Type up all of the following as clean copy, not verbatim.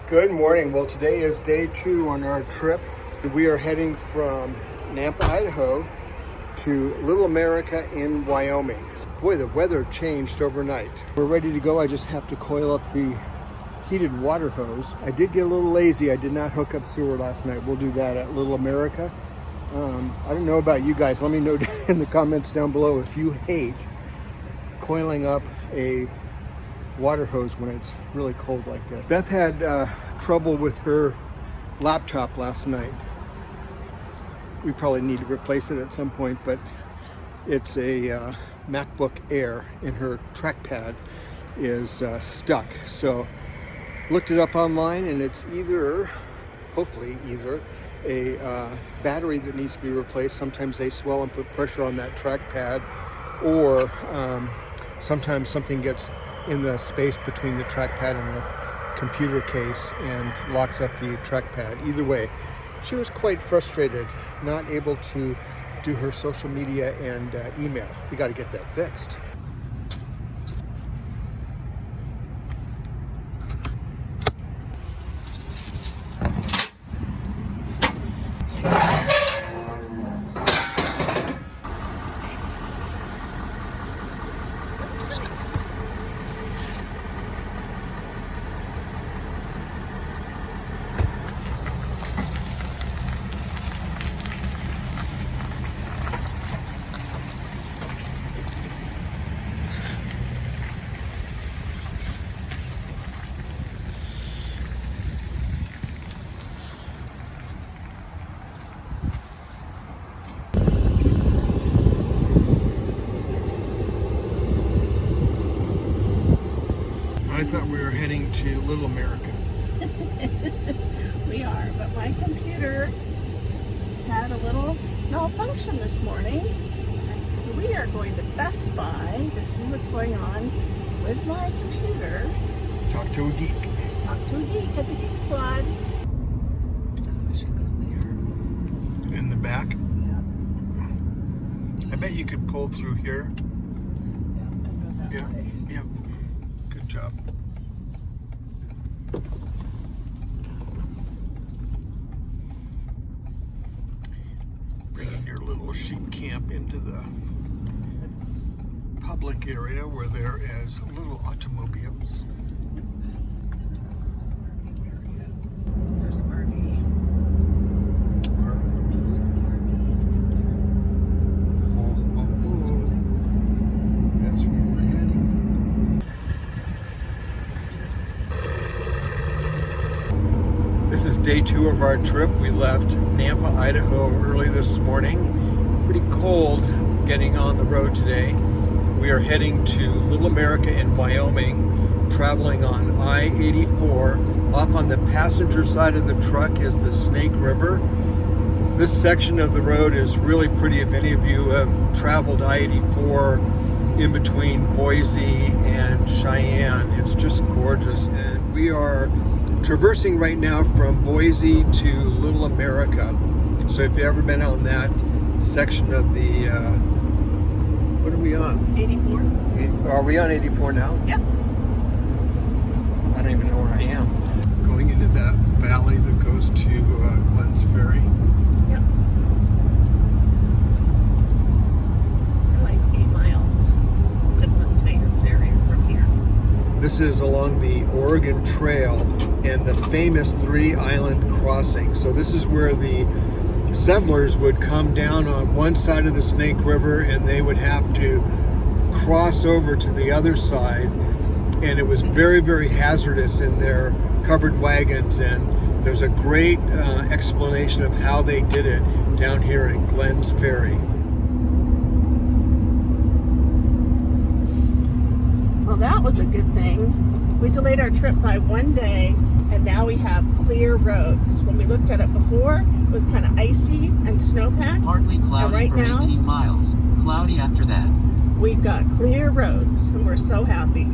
Good morning. Well, today is day 2 on our trip. We are heading from Nampa, Idaho to Little America in Wyoming. Boy, the weather changed overnight. We're ready to go. I just have to coil up the heated water hose. I did get a little lazy. I did not hook up sewer last night. We'll do that at Little America. I don't know about you guys. Let me know in the comments down below if you hate coiling up a water hose when it's really cold like this. Beth had trouble with her laptop last night. We probably need to replace it at some point, but it's a MacBook Air and her trackpad is stuck. So looked it up online and it's hopefully either a battery that needs to be replaced. Sometimes they swell and put pressure on that trackpad, or sometimes something gets in the space between the trackpad and the computer case and locks up the trackpad. Either way, she was quite frustrated, not able to do her social media and email. We got to get that fixed. I thought we were heading to Little America. We are, but my computer had a little malfunction this morning. So we are going to Best Buy to see what's going on with my computer. Talk to a geek. Talk to a geek at the Geek Squad. Oh, I should go there. In the back. Yeah. I bet you could pull through here. Yeah, and go that way. Yeah. Good job. Bringing your little sheep camp into the public area where there is little automobiles. There's an RV. That's where we're heading. This is day 2 of our trip. We left Nampa, Idaho early this morning. Pretty cold getting on the road today. We are heading to Little America in Wyoming, traveling on I-84. Off on the passenger side of the truck is the Snake River. This section of the road is really pretty. If any of you have traveled I-84 in between Boise and Cheyenne, it's just gorgeous. And we are traversing right now from Boise to Little America. So if you've ever been on that section of the, what are we on? 84. Are we on 84 now? Yeah. I don't even know where I am. Going into that valley that goes to Glenn's Ferry. Yep. We're like 8 miles to Glenn's Ferry from here. This is along the Oregon Trail and the famous 3-island crossing. So this is where the settlers would come down on one side of the Snake River and they would have to cross over to the other side. And it was very, very hazardous in their covered wagons. And there's a great explanation of how they did it down here at Glenn's Ferry. Well, that was a good thing. We delayed our trip by 1 day, and now we have clear roads. When we looked at it before, it was kind of icy and snowpacked. Partly cloudy right for now, 18 miles. Cloudy after that. We've got clear roads, and we're so happy.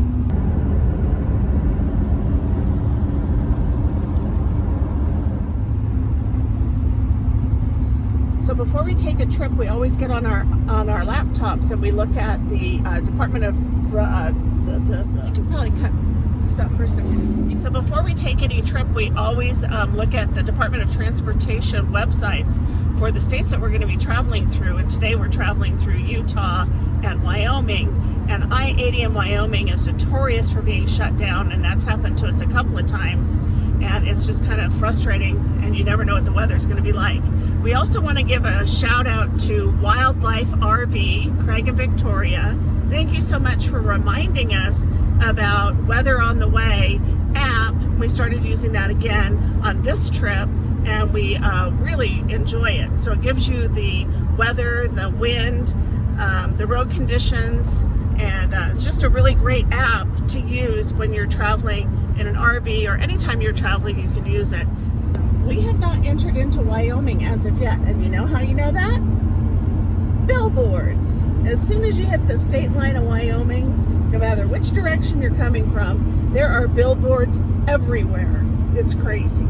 So before we take a trip, we always get on our laptops and we look at the Department of you can probably Stop for a second. So before we take any trip, we always look at the Department of Transportation websites for the states that we're going to be traveling through. And today we're traveling through Utah and Wyoming. And I-80 in Wyoming is notorious for being shut down, and that's happened to us a couple of times. And it's just kind of frustrating, and you never know what the weather's going to be like. We also want to give a shout out to Wildlife RV, Craig and Victoria. Thank you so much for reminding us about Weather on the Way app. We started using that again on this trip, and we really enjoy it. So it gives you the weather, the wind, the road conditions, and it's just a really great app to use when you're traveling in an RV, or anytime you're traveling you can use it. So we have not entered into Wyoming as of yet, and you know how you know that? Billboards. As soon as you hit the state line of Wyoming, no matter which direction you're coming from, there are billboards everywhere. It's crazy.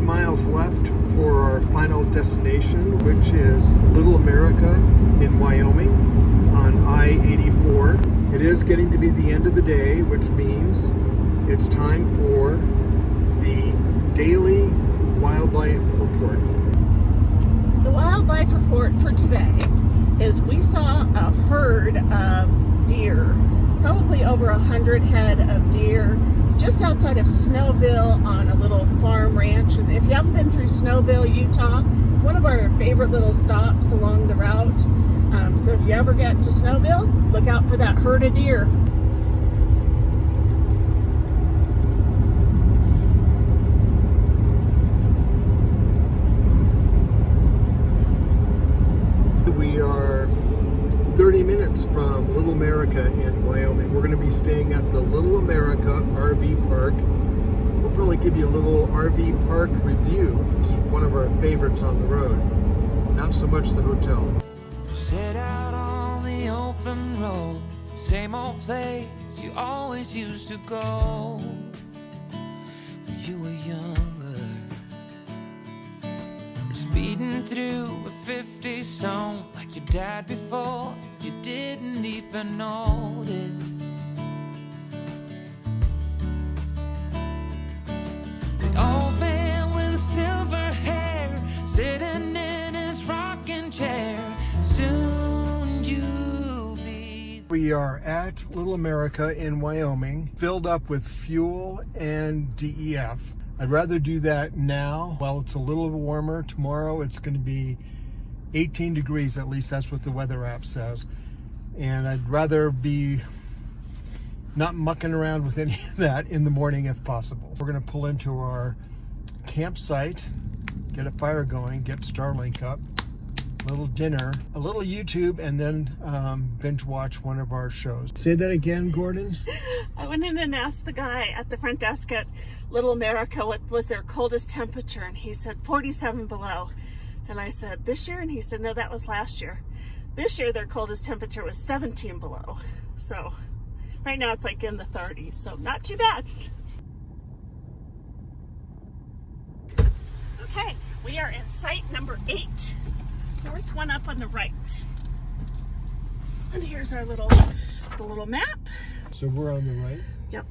Miles left for our final destination, which is Little America in Wyoming on I-84. It is getting to be the end of the day, which means it's time for the daily wildlife report. The wildlife report for today is we saw a herd of deer, probably over 100 head of deer, just outside of Snowville on a little farm ranch. And if you haven't been through Snowville, Utah, it's one of our favorite little stops along the route. So if you ever get to Snowville, look out for that herd of deer. We are 30 minutes from Little America in Wyoming. We're going to be staying at the Little America RV Park. We'll probably give you a little RV park review. It's one of our favorites on the road. Not so much the hotel. Set out on the open road, same old place you always used to go when you were younger. Speeding through a 50 zone like your dad before you didn't even notice. The old man with silver hair sitting in his rocking chair. Soon you'll be. We are at Little America in Wyoming, filled up with fuel and DEF. I'd rather do that now while it's a little warmer. Tomorrow it's going to be 18 degrees, at least that's what the weather app says. And I'd rather be not mucking around with any of that in the morning if possible. We're going to pull into our campsite, get a fire going, get Starlink up, a little dinner, a little YouTube, and then binge watch one of our shows. Say that again, Gordon? I went in and asked the guy at the front desk at Little America what was their coldest temperature, and he said 47 below. And I said, this year? And he said, no, that was last year. This year their coldest temperature was 17 below. So right now it's like in the 30s, so not too bad. Okay, we are in site number 8. Fourth one up on the right. And here's our the little map. So we're on the right? Yep.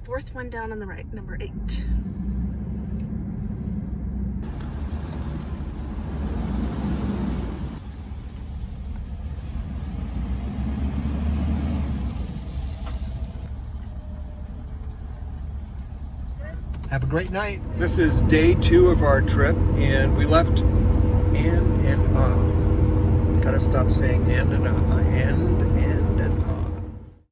Fourth one down on the right, number 8. Have a great night. This is day 2 of our trip, and we left gotta stop saying and